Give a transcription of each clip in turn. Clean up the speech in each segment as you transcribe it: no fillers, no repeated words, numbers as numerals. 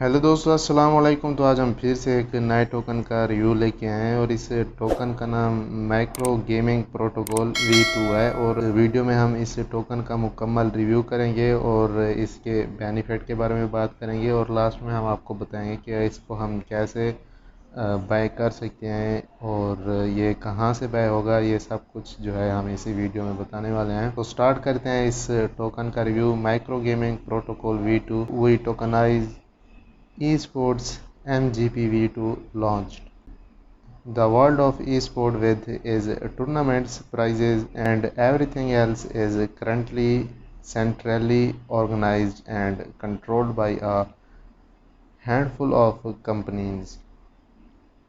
Hello दोस्तों, अस्सलाम वालेकुम। तो आज हम फिर से एक नए टोकन का रिव्यू लेके आए हैं और इस टोकन का नाम माइक्रो गेमिंग प्रोटोकॉल V2 है। और वीडियो में हम इस टोकन का मुकम्मल रिव्यू करेंगे और इसके बेनिफिट के बारे में बात करेंगे और लास्ट में हम आपको बताएंगे कि इसको हम कैसे बाय कर सकते हैं और ये कहाँ से बाय होगा। ये सब कुछ जो है हम इसी वीडियो में बताने वाले हैं। तो स्टार्ट करते हैं इस टोकन का review. Micro gaming protocol V2 V tokenize esports MGPV2 launched. The world of esport with its tournaments, prizes, and everything else is currently centrally organized and controlled by a handful of companies.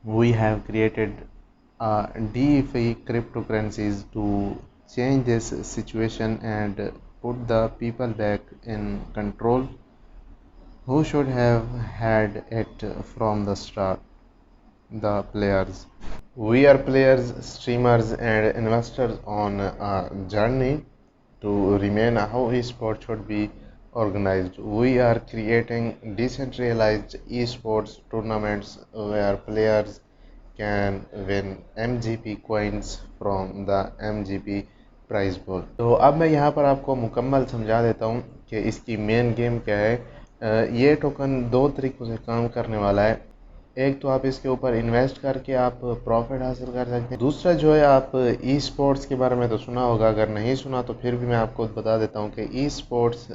We have created a DeFi cryptocurrencies to change this situation and put the people back in control who should have had it from the start. The players. We are players, streamers, and investors on a journey to remain how esports should be organized. We are creating decentralized esports tournaments where players can win MGP coins from the MGP prize pool. तो अब मैं यहाँ पर आपको मुकम्मल समझा देता हूँ कि इसकी मेन गेम क्या है। ये टोकन दो तरीक़ों से काम करने वाला है। एक तो आप इसके ऊपर इन्वेस्ट करके आप प्रॉफिट हासिल कर सकते हैं। दूसरा जो है, आप ई स्पोर्ट्स के बारे में तो सुना होगा, अगर नहीं सुना तो फिर भी मैं आपको बता देता हूँ कि ई स्पोर्ट्स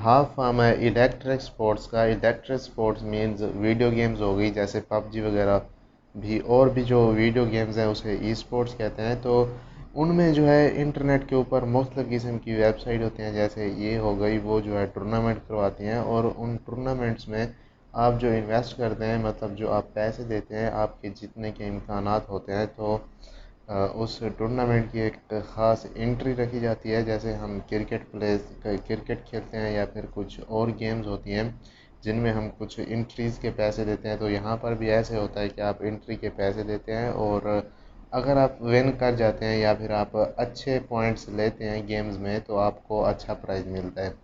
हाफ फॉर्म है इलेक्ट्रिक स्पोर्ट्स का। Electric sports means video games हो गई जैसे पबजी वगैरह भी, और भी जो वीडियो गेम्स हैं उसे ई स्पोर्ट्स कहते हैं। तो उनमें जो है इंटरनेट के ऊपर मुख्तलिफ़ किस्म की वेबसाइट होती हैं, जैसे ये हो गई, वो जो है टूर्नामेंट करवाती हैं और उन टूर्नामेंट्स में आप जो इन्वेस्ट करते हैं, मतलब जो आप पैसे देते हैं, आपके जीतने के इम्कानात होते हैं। तो उस टूर्नामेंट की एक ख़ास एंट्री रखी जाती है। जैसे हम क्रिकेट खेलते हैं या फिर कुछ और गेम्स होती हैं जिनमें हम कुछ एंट्रीज़ के पैसे देते हैं। तो यहाँ पर भी ऐसे होता है कि आप एंट्री के पैसे देते हैं और अगर आप विन कर जाते हैं या फिर आप अच्छे पॉइंट्स लेते हैं गेम्स में तो आपको अच्छा प्राइज़ मिलता है।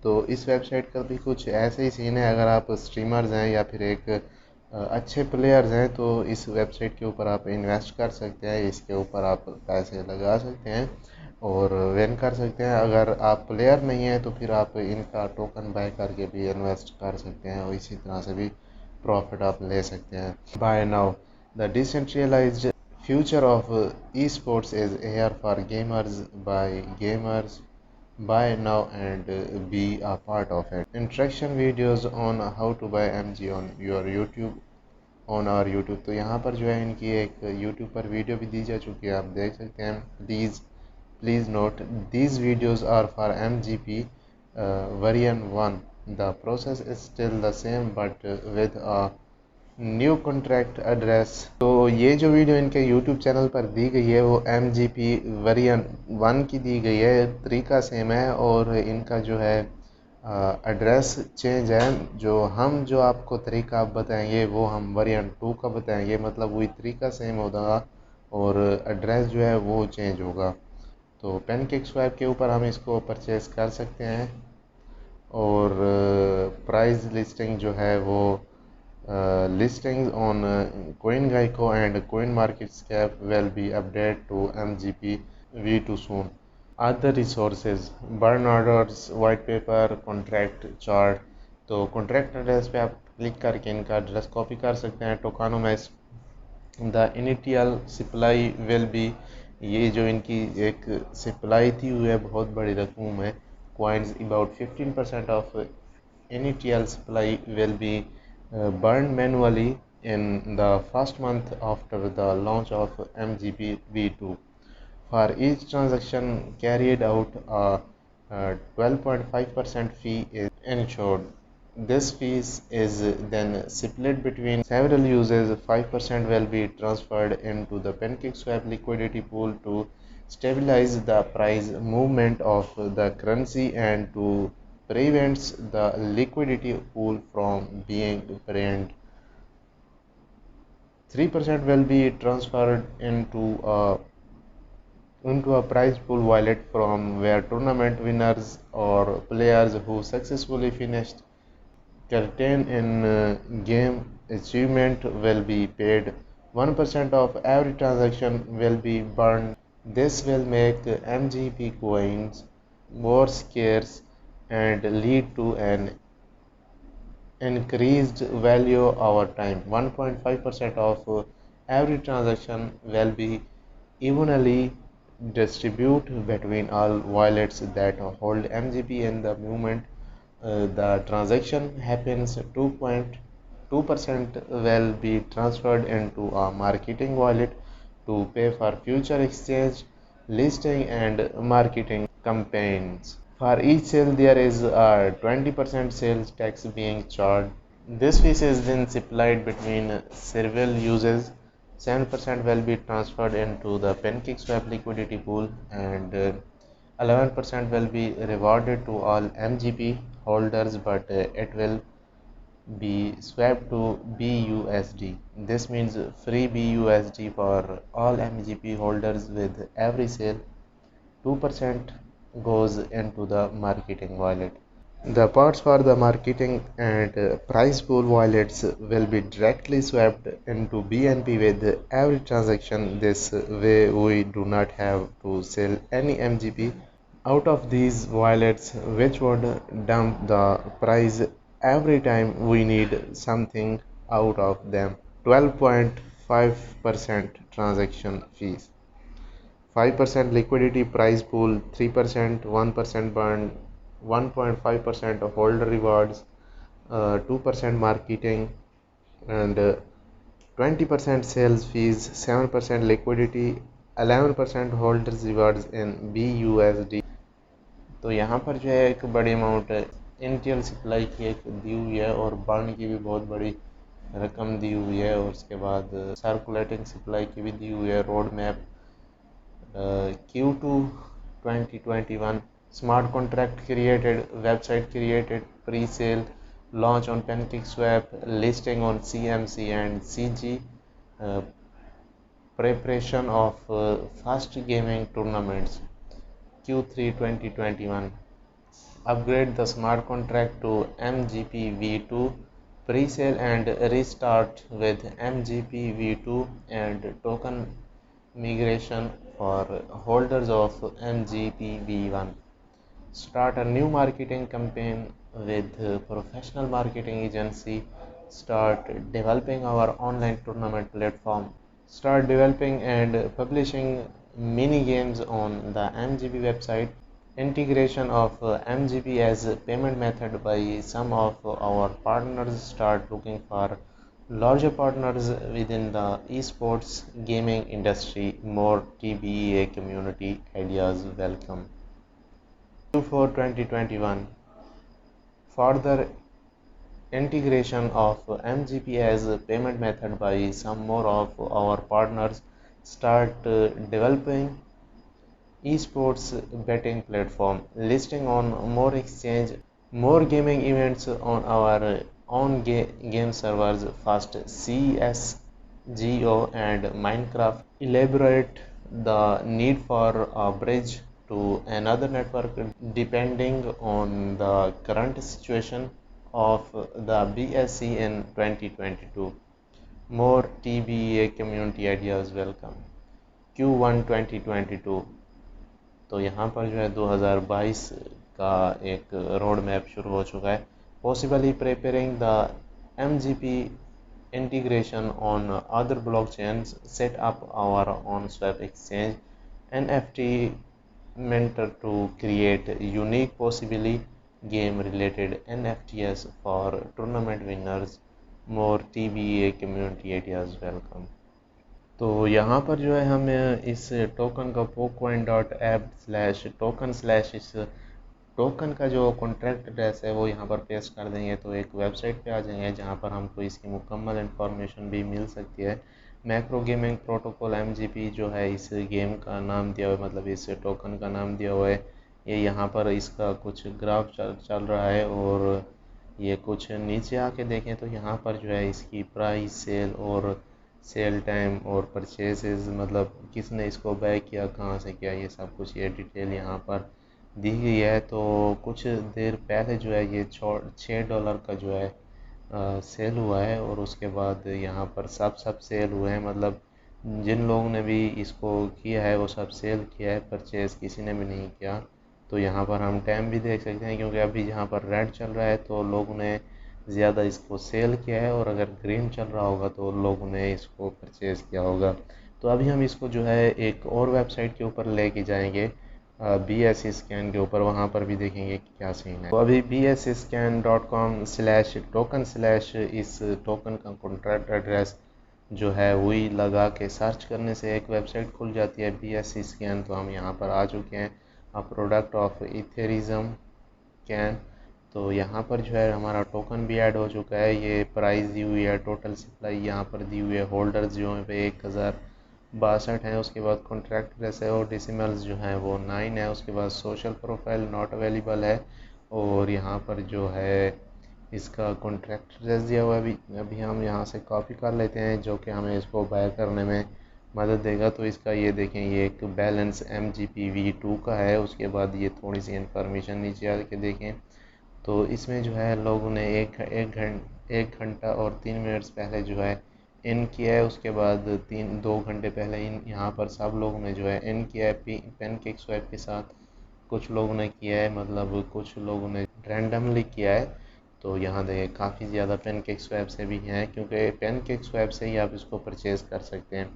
तो इस वेबसाइट का भी कुछ ऐसे ही सीन है। अगर आप स्ट्रीमर्स हैं या फिर एक अच्छे प्लेयर्स हैं तो इस वेबसाइट के ऊपर आप इन्वेस्ट कर सकते हैं, इसके ऊपर आप पैसे लगा सकते हैं और विन कर सकते हैं। अगर आप प्लेयर नहीं हैं तो फिर आप इनका टोकन बाय करके भी इन्वेस्ट कर सकते हैं और इसी तरह से भी प्रॉफिट आप ले सकते हैं। Buy now the decentralized future of esports is here for gamers by gamers. Buy now and be a part of it. Instruction videos on how to buy MG on your YouTube, on our YouTube। तो यहाँ पर जो है इनकी एक YouTube पर video भी दी जा चुकी है, आप देख सकते हैं। Please note these videos are for MGP version 1. The process is still the same but with a new contract address. तो ये जो वीडियो इनके यूट्यूब चैनल पर दी गई है वो MGP वर्जन 1 की दी गई है। तरीका सेम है और इनका जो है एड्रेस चेंज है। जो आपको तरीका आप बताएंगे वो हम वर्जन 2 का बताएंगे, मतलब वही तरीका सेम होगा और एड्रेस जो है वो चेंज होगा। तो पेनकेक स्वैप के ऊपर हम इसको परचेज़ कर सकते हैं और प्राइस लिस्टिंग जो है वो listings on CoinGecko and CoinMarketCap will be updated to MGP V2 soon. Other resources, burn orders, white paper, contract chart। तो कॉन्ट्रैक्ट एड्रेस पे आप क्लिक करके इनका एड्रेस कॉपी कर सकते हैं। Tokenomics the initial supply will be, ये जो इनकी एक सप्लाई थी हुई है बहुत बड़ी रकम है coins, about 15% of initial supply will B burned manually in the first month after the launch of MGP V2. For each transaction carried out, a 12.5% fee is ensured. This fee is then split between several users. 5% will be transferred into the PancakeSwap liquidity pool to stabilize the price movement of the currency and to prevents the liquidity pool from being drained. 3% will be transferred into a prize pool wallet from where tournament winners or players who successfully finished Curtain in game achievement will be paid. 1% of every transaction will be burned. This will make MGP coins more scarce and lead to an increased value over time. 1.5% of every transaction will be evenly distributed between all wallets that hold MGP in the moment the transaction happens. 2.2% will be transferred into a marketing wallet to pay for future exchange, listing, and marketing campaigns. For each sale, there is a 20% sales tax being charged. This fee is then supplied between several uses. 7% will be transferred into the PancakeSwap liquidity pool, and 11% will be rewarded to all MGP holders, but it will be swapped to BUSD. This means free BUSD for all MGP holders with every sale. 2% goes into the marketing wallet. The parts for the marketing and price pool wallets will be directly swapped into BNB with every transaction. This way, we do not have to sell any MGP out of these wallets, which would dump the price every time we need something out of them. 12.5% transaction fees. 5% liquidity price pool, 3%, 1% burn, 1.5% of holder rewards, 2% marketing, and 20% sales fees, 7% liquidity, 11% holders rewards in BUSD. तो यहाँ पर जो है एक बड़ी amount initial supply की एक दी हुई है और बर्न की भी बहुत बड़ी रकम दी हुई है, और उसके बाद सर्कुलेटिंग सप्लाई की भी दी हुई है। Road map Q2 2021 smart contract created, website created, pre-sale, launch on PancakeSwap, listing on CMC and CG, uh, preparation of fast gaming tournaments. Q3 2021 upgrade the smart contract to MGP v2, pre-sale and restart with MGP v2, and token migration for holders of MGP v1. Start a new marketing campaign with professional marketing agency. Start developing our online tournament platform. Start developing and publishing mini games on the MGP website. Integration of MGP as a payment method by some of our partners. Start looking for larger partners within the esports gaming industry. More TBA community ideas welcome. Q4 2021 further integration of MGP as a payment method by some more of our partners. Start developing esports betting platform, listing on more exchange, more gaming events on our own game servers, fast CSGO and Minecraft. Elaborate the need for a bridge to another network depending on the current situation of the BSC in 2022. More TBA community ideas welcome. Q1 2022 तो यहाँ पर जो है 2022 का एक road map शुरू हो चुका है. Possibly preparing the MGP integration on other blockchains, set up our own swap exchange, NFT mentor to create unique possibly game related NFTs for tournament winners. More TBA community ideas welcome. तो यहाँ पर जो है हम इस token का pocoin.app/token/ इस token का जो कॉन्ट्रैक्ट एड्रेस है वो यहाँ पर पेस्ट कर देंगे, तो एक वेबसाइट पे आ जाएंगे जहाँ पर हमको इसकी मुकम्मल इन्फॉर्मेशन भी मिल सकती है. मैक्रो गेमिंग प्रोटोकॉल MGP जो है इस गेम का नाम दिया हुआ है, मतलब इस टोकन का नाम दिया हुआ है. ये यहाँ पर इसका कुछ ग्राफ चल रहा है, और ये कुछ नीचे आके देखें तो यहाँ पर जो है इसकी प्राइस, सेल और सेल टाइम और परचेजेस, मतलब किसने इसको बाय किया, कहाँ से किया, ये सब कुछ ये डिटेल यहाँ पर दी गई है। तो कुछ देर पहले जो है ये $6 का जो है सेल हुआ है, और उसके बाद यहाँ पर सब सेल हुए हैं। मतलब जिन लोगों ने भी इसको किया है वो सब सेल किया है, परचेज़ किसी ने भी नहीं किया। तो यहाँ पर हम टाइम भी देख सकते हैं, क्योंकि अभी यहाँ पर रेड चल रहा है तो लोगों ने ज़्यादा इसको सेल किया है, और अगर ग्रीन चल रहा होगा तो लोगों ने इसको परचेज़ किया होगा। तो अभी हम इसको जो है एक और वेबसाइट के ऊपर लेके जाएंगे, BSScan के ऊपर, वहाँ पर भी देखेंगे कि क्या सीन है। तो अभी bsscan.com/token/ इस टोकन का कॉन्ट्रैक्ट एड्रेस जो है वही लगा के सर्च करने से एक वेबसाइट खुल जाती है BSScan। तो हम यहाँ पर आ चुके हैं, अ प्रोडक्ट ऑफ इथेरिज्म कैन। तो यहाँ पर जो है हमारा टोकन भी ऐड हो चुका है, ये प्राइस दी हुई है, टोटल सप्लाई यहाँ पर दी हुई है, होल्डर्स जो हैं पे 1062 हैं। उसके बाद कॉन्ट्रैक्ट जैसे और डेसिमल्स जो हैं वो 9 है। उसके बाद सोशल प्रोफाइल नॉट अवेलेबल है, और यहाँ पर जो है इसका कॉन्ट्रैक्ट एड्रेस दिया हुआ है। अभी हम यहाँ से कॉपी कर लेते हैं, जो कि हमें इसको बाय करने में मदद देगा। तो इसका ये देखें, ये एक बैलेंस MGPV2 का है। उसके बाद ये थोड़ी सी इन्फॉर्मेशन नीचे आके देखें, तो इसमें जो है लोगों ने एक घंटा और 3 मिनट्स पहले जो है इन किया है। उसके बाद 2 घंटे पहले इन यहाँ पर सब लोगों ने जो है इन किया है पेनकेक स्वैप के साथ। कुछ लोगों ने किया है, मतलब कुछ लोगों ने रैंडमली किया है। तो यहाँ देखिए काफ़ी ज़्यादा पेनकेक स्वैप से भी हैं, क्योंकि पेनकेक स्वैप से ही आप इसको परचेज़ कर सकते हैं।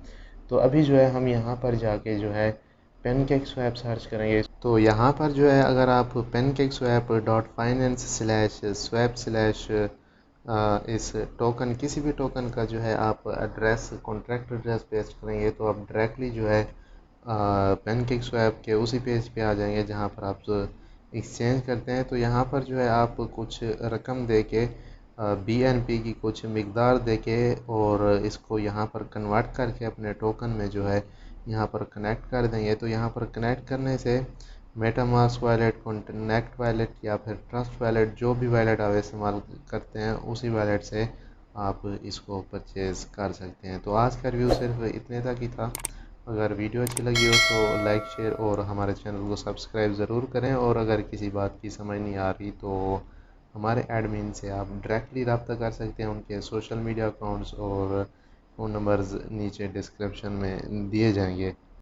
तो अभी जो है हम यहाँ पर जाके जो है पेनकेक स्वैप सर्च करेंगे। तो यहाँ पर जो है अगर आप pancakeswap.finance/swap/ इस टोकन किसी भी टोकन का जो है आप एड्रेस कॉन्ट्रैक्ट एड्रेस पेस्ट करेंगे, तो आप डायरेक्टली जो है पेनकेक स्वैप के उसी पेज पे आ जाएंगे जहाँ पर आप एक्सचेंज करते हैं। तो यहाँ पर जो है आप कुछ रकम दे के BNB की कुछ मकदार दे के और इसको यहाँ पर कन्वर्ट करके अपने टोकन में जो है यहाँ पर कनेक्ट कर देंगे। तो यहाँ पर कनेक्ट करने से मेटामास्क वॉलेट, कनेक्ट वॉलेट या फिर ट्रस्ट वॉलेट, जो भी वॉलेट आप इस्तेमाल करते हैं उसी वॉलेट से आप इसको परचेज़ कर सकते हैं। तो आज का रिव्यू सिर्फ इतने तक ही था। अगर वीडियो अच्छी लगी हो तो लाइक, शेयर और हमारे चैनल को सब्सक्राइब ज़रूर करें। और अगर किसी बात की समझ नहीं आ रही तो हमारे एडमिन से आप डायरेक्टली रब्ता कर सकते हैं। उनके सोशल मीडिया अकाउंट्स और फ़ोन नंबर्स नीचे डिस्क्रिप्शन में दिए जाएंगे।